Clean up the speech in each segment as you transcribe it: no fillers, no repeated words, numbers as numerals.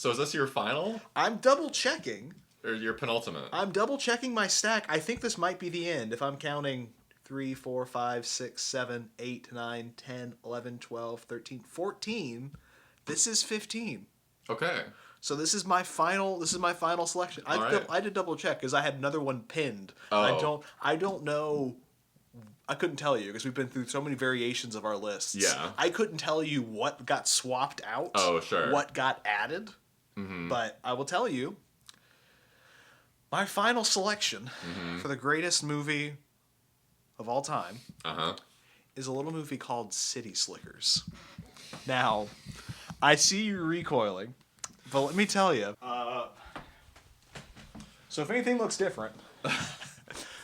So is this your final? I'm double checking. Or your penultimate? I'm double checking my stack. I think this might be the end if I'm counting 3, 4, 5, 6, 7, 8, 9, 10, 11, 12, 13, 14. This is 15. Okay. So this is my final selection. I did double check because I had another one pinned. Oh. I don't know. I couldn't tell you because we've been through so many variations of our lists. Yeah. I couldn't tell you what got swapped out. Oh, sure. What got added. Mm-hmm. But I will tell you, my final selection for the greatest movie of all time is a little movie called City Slickers. Now, I see you recoiling, but let me tell you. So if anything looks different,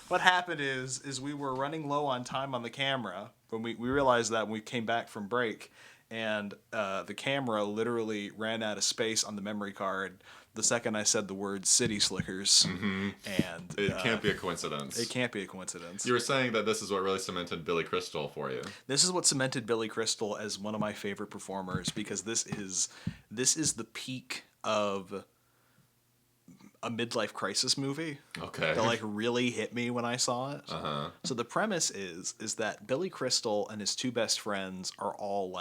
what happened is we were running low on time on the camera when we realized that when we came back from break, and the camera literally ran out of space on the memory card the second I said the word City Slickers. Mm-hmm. And it can't be a coincidence. It can't be a coincidence. You were saying that this is what really cemented Billy Crystal for you. This is what cemented Billy Crystal as one of my favorite performers because this is the peak of a midlife crisis movie. Okay. That really hit me when I saw it. Uh-huh. So the premise is that Billy Crystal and his two best friends are all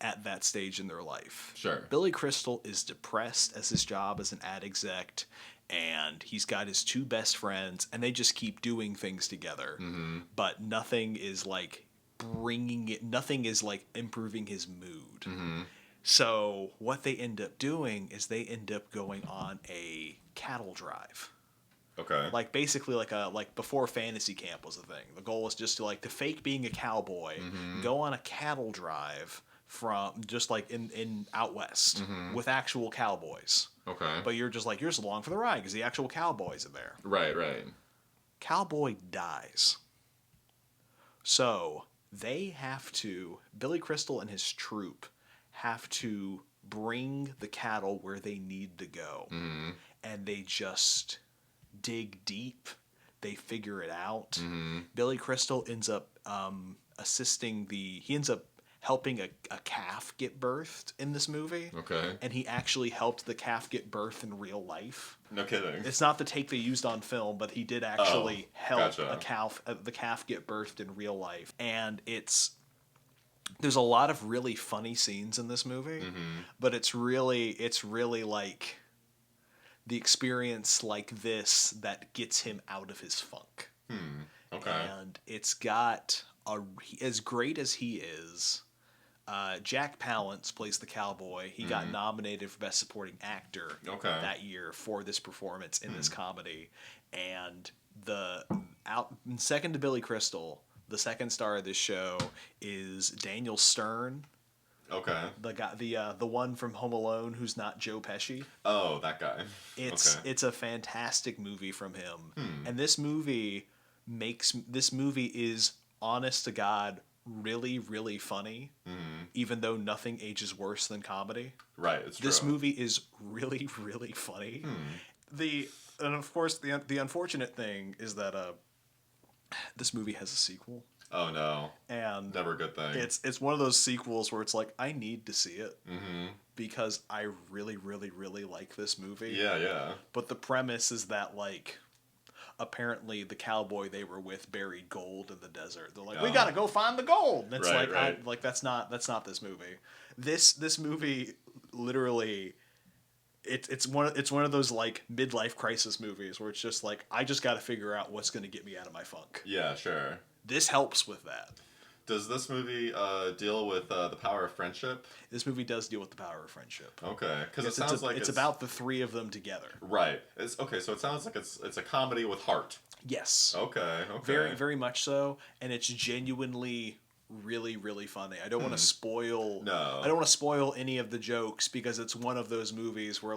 at that stage in their life. Sure. Billy Crystal is depressed as his job as an ad exec, and he's got his two best friends, and they just keep doing things together. Mm-hmm. But nothing is improving his mood. Mm-hmm. So what they end up doing is they end up going on a cattle drive. Okay. Basically before fantasy camp was a thing. The goal was just to fake being a cowboy, go on a cattle drive from just in out west with actual cowboys. Okay. But you're just along for the ride because the actual cowboys are there. Right. Cowboy dies. So Billy Crystal and his troupe have to bring the cattle where they need to go. Mm-hmm. And they just dig deep. They figure it out. Mm-hmm. Billy Crystal ends up helping a calf get birthed in this movie. Okay. And he actually helped the calf get birthed in real life. No kidding. It's not the take they used on film, but he did actually help gotcha. the calf get birthed in real life. And there's a lot of really funny scenes in this movie, but it's really the experience like this that gets him out of his funk. Okay. And it's got as great as he is. Jack Palance plays the cowboy. He got nominated for Best Supporting Actor that year for this performance in this comedy. And second to Billy Crystal, the second star of this show is Daniel Stern. Okay. The guy, the one from Home Alone who's not Joe Pesci. Oh, that guy. It's a fantastic movie from him. And this movie is honest to God really, really funny, even though nothing ages worse than comedy. Right, it's true. This movie is really, really funny. And of course, the unfortunate thing is that this movie has a sequel. Oh no! And never a good thing. It's one of those sequels where it's I need to see it because I really, really, really like this movie. Yeah. But the premise is that apparently the cowboy they were with buried gold in the desert. They're we gotta go find the gold. And it's right. That's not this movie. This movie literally it's one of those midlife crisis movies where it's just I just gotta figure out what's gonna get me out of my funk. Yeah, sure. This helps with that. Does this movie deal with the power of friendship? This movie does deal with the power of friendship. Okay, because it sounds like it's about the three of them together. Right. So it sounds like it's a comedy with heart. Yes. Okay. Very, very much so, and it's genuinely really, really funny. I don't want to spoil. No. I don't want to spoil any of the jokes because it's one of those movies where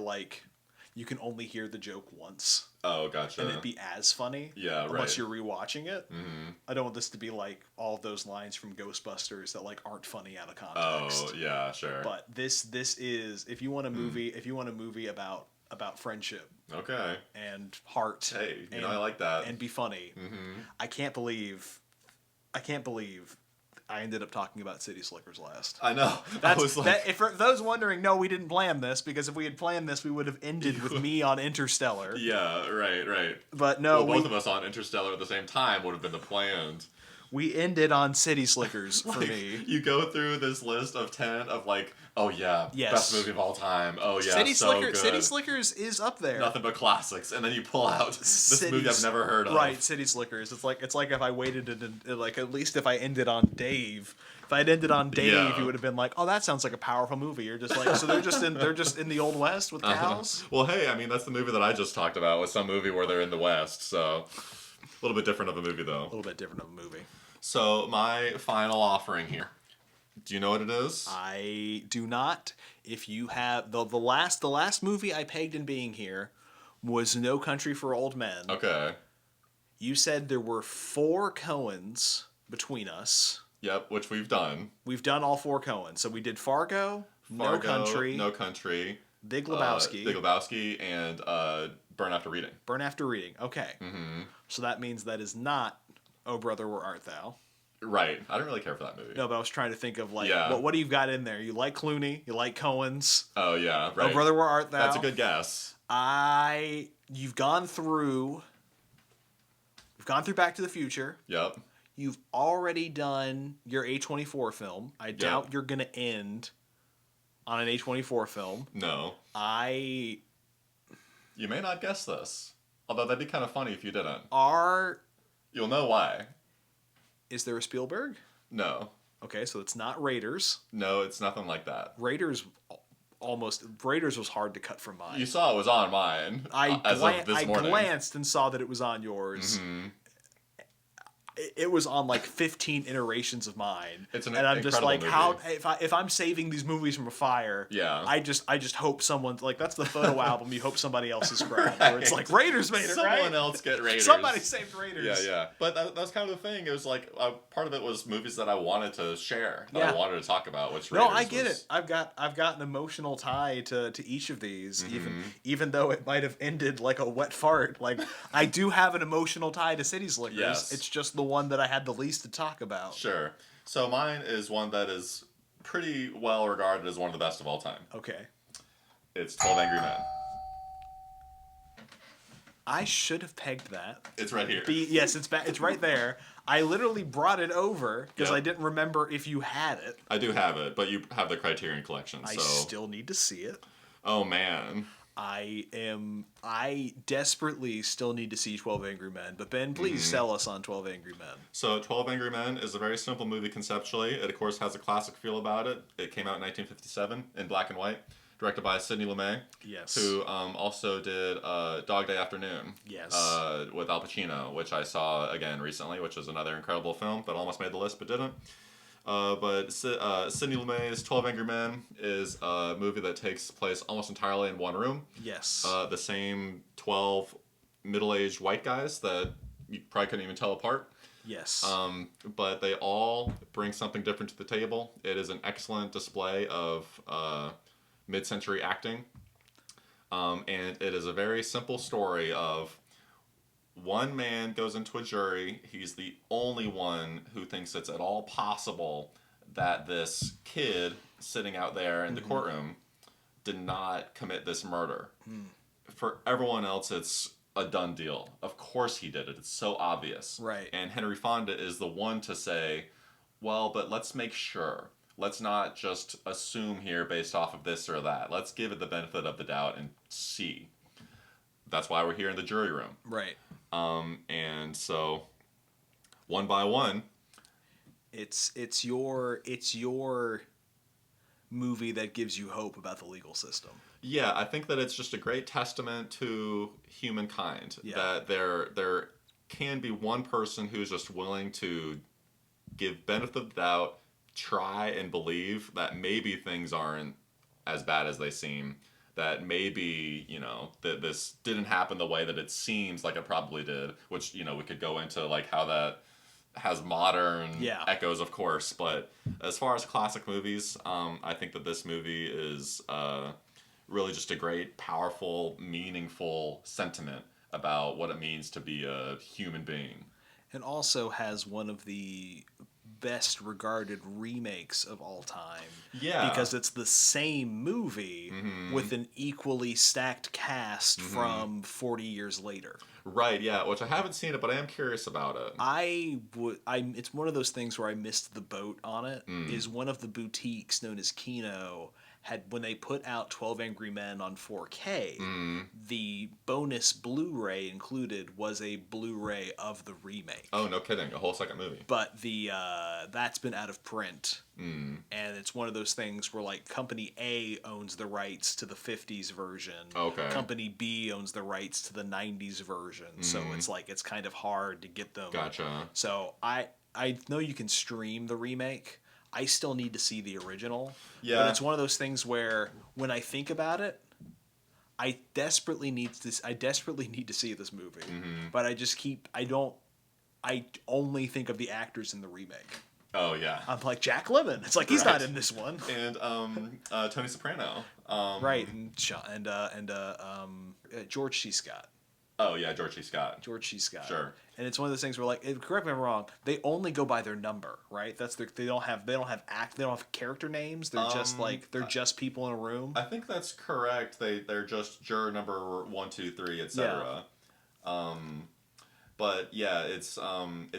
you can only hear the joke once. Oh, gotcha. And it'd be as funny. Yeah, right. Unless you're rewatching it. Mm-hmm. I don't want this to be all of those lines from Ghostbusters that aren't funny out of context. Oh, yeah, sure. But this is if you want a movie about friendship. Okay. And heart. Hey, I like that. And be funny. Mm-hmm. I can't believe I ended up talking about City Slickers last. I know. If for those wondering, no, we didn't plan this, because if we had planned this, we would have ended with me on Interstellar. Yeah, right. But no, both of us on Interstellar at the same time would have been the planned. We ended on City Slickers for me. You go through this list of 10 of like, oh yeah, best movie of all time. Oh yeah, good. City Slickers is up there. Nothing but classics, and then you pull out this movie I've never heard of. Right, City Slickers. It's like if I waited at least if I ended on Dave. If I had ended on Dave, you would have been like, "Oh, that sounds like a powerful movie." You're just like, so they're just in the Old West with cows. Well, hey, I mean that's the movie that I just talked about, was some movie where they're in the West. So a little bit different of a movie, though. A little bit different of a movie. So my final offering here. Do you know what it is? I do not. If you have the last movie I pegged in being here was No Country for Old Men. Okay. You said there were 4 Coens between us. Yep, which we've done. We've done all 4 Coens. So we did Fargo, No Country, Big Lebowski, and Burn After Reading. Burn After Reading. Okay. Mm-hmm. So that means that is not Oh Brother, Where Art Thou? Right. I don't really care for that movie. No, but I was trying to think of what do you got in there? You like Clooney? You like Coens? Oh yeah, right. Oh Brother, Where Art Thou? That's a good guess. You've gone through Back to the Future. Yep. You've already done your A24 film. I doubt you're gonna end on an A24 film. No. You may not guess this. Although that'd be kind of funny if you didn't. You'll know why. Is there a Spielberg? No. Okay, so it's not Raiders. No, it's nothing like that. Raiders was hard to cut from mine. You saw it was on mine. I glanced and saw that it was on yours. Mm-hmm. It was on like 15 iterations of mine. And I'm just like, movie. how if I'm saving these movies from a fire, I just hope someone's like, that's the photo album you hope somebody else has grabbed. Right. Where it's like Raiders made it, Someone else get Raiders. Somebody saved Raiders. Yeah. But that's kind of the thing. It was like part of it was movies that I wanted to share, that I wanted to talk about. Which Raiders I get it. I've got an emotional tie to each of these, even though it might have ended like a wet fart. Like I do have an emotional tie to City Slickers. Yes. It's just the one that I had the least to talk about. Sure. So mine is one that is pretty well regarded as one of the best of all time. Okay. It's 12 Angry Men. I should have pegged that. It's right here. Yes, it's right there. I literally brought it over because I didn't remember if you had it. I do have it, but you have the Criterion Collection. I still need to see it. Oh man. I desperately still need to see 12 Angry Men, but Ben, please sell us on 12 Angry Men. So 12 Angry Men is a very simple movie conceptually. It, of course, has a classic feel about it. It came out in 1957 in black and white, directed by Sidney Lumet. Yes. Who also did Dog Day Afternoon. Yes. With Al Pacino, which I saw again recently, which was another incredible film that almost made the list but didn't. But Sidney Lumet's 12 Angry Men is a movie that takes place almost entirely in one room. Yes. The same 12 middle-aged white guys that you probably couldn't even tell apart. Yes. But they all bring something different to the table. It is an excellent display of mid-century acting. And it is a very simple story of one man goes into a jury. He's the only one who thinks it's at all possible that this kid sitting out there in the courtroom did not commit this murder. For everyone else, it's a done deal. Of course he did it. It's so obvious. Right. And Henry Fonda is the one to say, well, but let's make sure. Let's not just assume here based off of this or that. Let's give it the benefit of the doubt and see. That's why we're here in the jury room. Right. And so, one by one, it's your movie that gives you hope about the legal system. Yeah, I think that it's just a great testament to humankind. Yeah. That there can be one person who's just willing to give benefit of the doubt, try and believe that maybe things aren't as bad as they seem. That maybe, that this didn't happen the way that it seems like it probably did, which, we could go into, like, how that has modern echoes, of course. But as far as classic movies, I think that this movie is really just a great, powerful, meaningful sentiment about what it means to be a human being. It also has one of the best regarded remakes of all time. Yeah. Because it's the same movie with an equally stacked cast from 40 years later. Right, yeah, which I haven't seen it, but I am curious about it. It's one of those things where I missed the boat on it. Is one of the boutiques known as Kino had, when they put out 12 Angry Men on 4K, the bonus Blu-ray included was a Blu-ray of the remake. Oh, no kidding. A whole second movie. But that's been out of print. And it's one of those things where, like, Company A owns the rights to the 50s version. Okay. Company B owns the rights to the 90s version. So it's like, it's kind of hard to get them. Gotcha. So I know you can stream the remake. I still need to see the original. Yeah. But it's one of those things where, when I think about it, I desperately need to see this movie. But I only think of the actors in the remake. Oh, yeah. I'm like, Jack Lemmon. It's like, he's not in this one. And Tony Soprano. Right. And George C. Scott. Oh, yeah, George C. Scott. George C. Scott. Sure. And it's one of those things where, like, correct me if I'm wrong, they only go by their number, right? They don't have character names. They're just just people in a room. I think that's correct. They're just juror number 1, 2, 3, etc. Yeah. But yeah, it's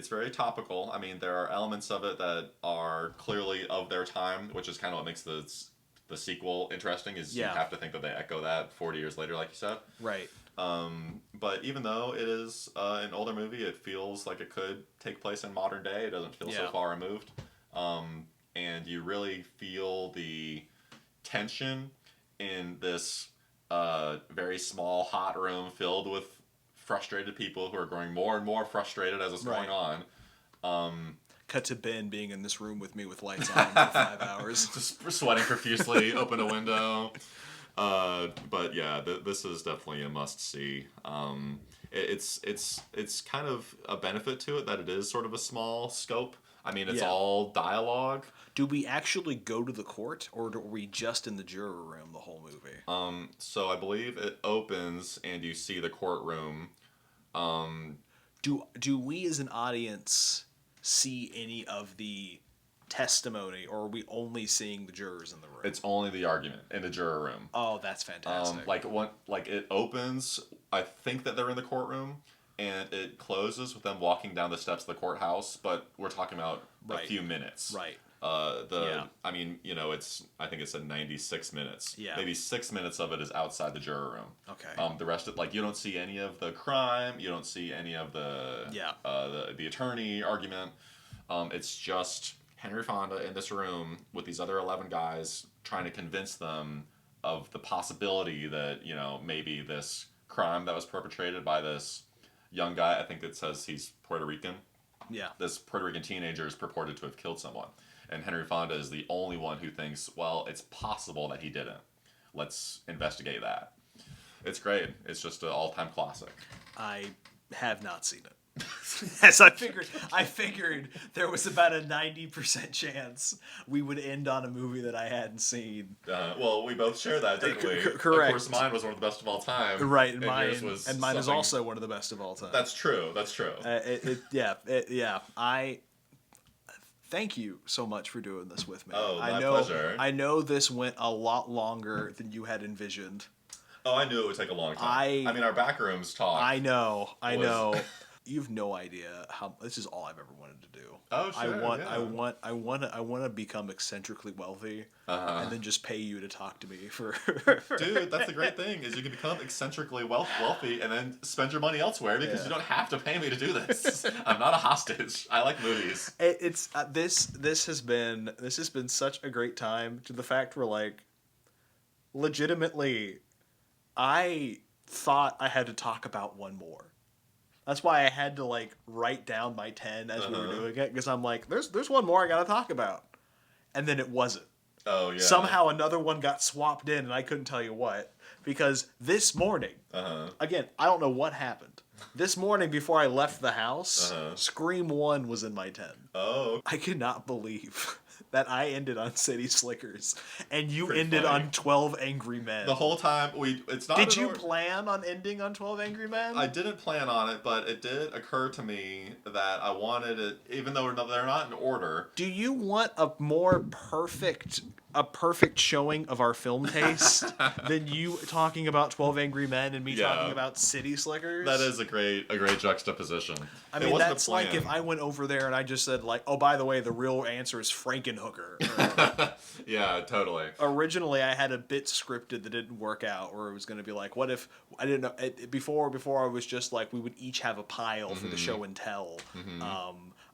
very topical. I mean, there are elements of it that are clearly of their time, which is kind of what makes the sequel interesting. Is you have to think that they echo that 40 years later, like you said. Right. But even though it is an older movie, it feels like it could take place in modern day. It doesn't feel so far removed. And you really feel the tension in this very small, hot room filled with frustrated people who are growing more and more frustrated as it's going on. Cut to Ben being in this room with me with lights on for 5 hours. Just sweating profusely, open a window. But yeah, this is definitely a must-see. It's kind of a benefit to it that it is sort of a small scope. I mean, it's all dialogue. Do we actually go to the court, or are we just in the juror room the whole movie? So I believe it opens and you see the courtroom. Do we as an audience see any of the testimony, or are we only seeing the jurors in the room? It's only the argument in the juror room. Oh, that's fantastic. Like it opens, I think that they're in the courtroom, and it closes with them walking down the steps of the courthouse, but we're talking about a few minutes. Right. I mean, I think it's 96 minutes. Yeah. Maybe 6 minutes of it is outside the juror room. Okay. The rest of, like, you don't see any of the crime, you don't see any of the attorney argument. It's just Henry Fonda in this room with these other 11 guys trying to convince them of the possibility that, maybe this crime that was perpetrated by this young guy, I think it says he's Puerto Rican. Yeah. This Puerto Rican teenager is purported to have killed someone. And Henry Fonda is the only one who thinks, well, it's possible that he didn't. Let's investigate that. It's great. It's just an all-time classic. I have not seen it. As I figured there was about a 90% chance we would end on a movie that I hadn't seen. Well, we both share that, didn't we? Correct. Of course, mine was one of the best of all time. Right, and mine is also one of the best of all time. That's true. I thank you so much for doing this with me. Oh, my pleasure. I know this went a lot longer than you had envisioned. Oh, I knew it would take a long time. I mean, our backrooms talk. I know. You have no idea how this is all I've ever wanted to do. Oh, sure. I want to become eccentrically wealthy, and then just pay you to talk to me for. Dude, that's the great thing is you can become eccentrically wealthy and then spend your money elsewhere because you don't have to pay me to do this. I'm not a hostage. I like movies. It's this has been such a great time, to the fact where, like, legitimately, I thought I had to talk about one more. That's why I had to, like, write down my 10 as we were doing it, because I'm like, there's one more I gotta talk about. And then it wasn't. Oh, yeah. Somehow another one got swapped in, and I couldn't tell you what. Because this morning, again, I don't know what happened. This morning, before I left the house, Scream 1 was in my 10. Oh. I cannot believe that I ended on City Slickers, and you ended on 12 Angry Men. The whole time it's not. Did you plan on ending on 12 Angry Men? I didn't plan on it, but it did occur to me that I wanted it, even though they're not in order. Do you want a more perfect showing of our film taste than you talking about 12 Angry Men and me talking about City Slickers? That is a great juxtaposition. I mean, that's like if I went over there and I just said like, oh, by the way, the real answer is Frankenhooker. Yeah, totally. Originally, I had a bit scripted that didn't work out, where it was going to be like, what if I didn't know before I was just like we would each have a pile for the show and tell.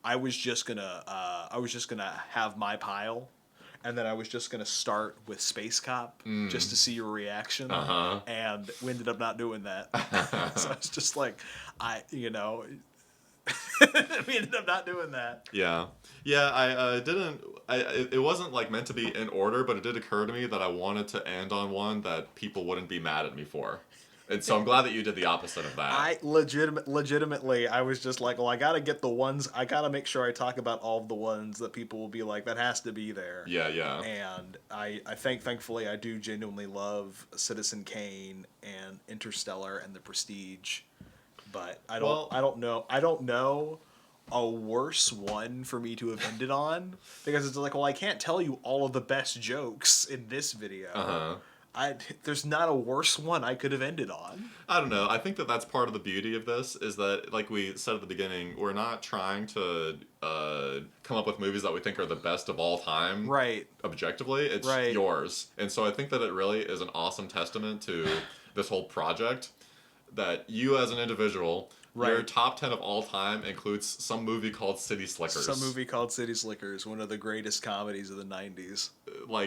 I was just gonna have my pile. And then I was just going to start with Space Cop just to see your reaction. And we ended up not doing that. So it's just like, we ended up not doing that. Yeah. Yeah, I didn't... it wasn't like meant to be in order, but it did occur to me that I wanted to end on one that people wouldn't be mad at me for. And so I'm glad that you did the opposite of that. I legitimately, I was just like, well, I got to get the ones, I got to make sure I talk about all of the ones that people will be like, that has to be there. Yeah, yeah. And I think, thankfully, I do genuinely love Citizen Kane and Interstellar and The Prestige. But I don't know a worse one for me to have ended on, because it's like, well, I can't tell you all of the best jokes in this video. There's not a worse one I could have ended on. I don't know. I think that that's part of the beauty of this, is that, like we said at the beginning, we're not trying to come up with movies that we think are the best of all time. Right. Objectively, it's yours. And so I think that it really is an awesome testament to this whole project, that you as an individual... Right. Your top 10 of all time includes some movie called City Slickers. One of the greatest comedies of the 90s.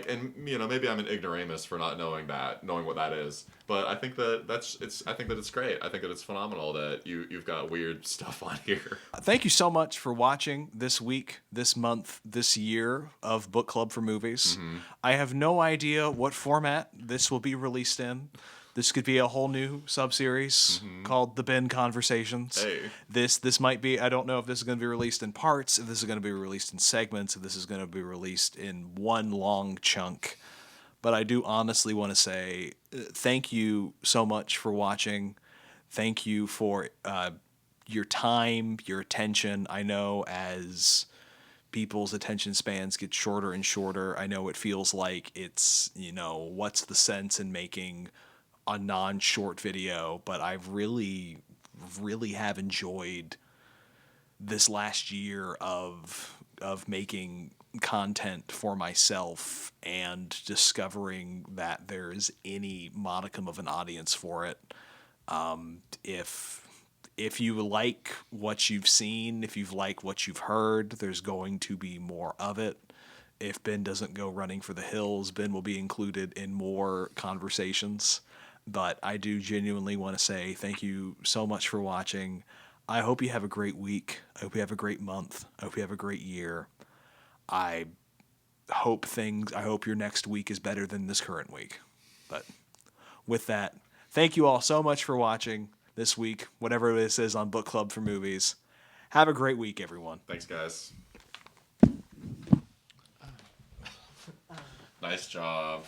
And maybe I'm an ignoramus for not knowing what that is. But I think that I think that it's great. I think that it's phenomenal that you've got weird stuff on here. Thank you so much for watching this week, this month, this year of Book Club for Movies. I have no idea what format this will be released in. This could be a whole new sub-series called The Ben Conversations. Hey. This might be, I don't know if this is going to be released in parts, if this is going to be released in segments, if this is going to be released in one long chunk. But I do honestly want to say thank you so much for watching. Thank you for your time, your attention. I know as people's attention spans get shorter and shorter, I know it feels like it's, what's the sense in making a non-short video, but I really have enjoyed this last year of making content for myself and discovering that there's any modicum of an audience for it. If you like what you've seen, if you've liked what you've heard, there's going to be more of it. If Ben doesn't go running for the hills, Ben will be included in more conversations. But I do genuinely want to say thank you so much for watching. I hope you have a great week. I hope you have a great month. I hope you have a great year. I hope your next week is better than this current week. But with that, thank you all so much for watching this week, whatever this is on Book Club for Movies. Have a great week, everyone. Thanks, guys. Nice job.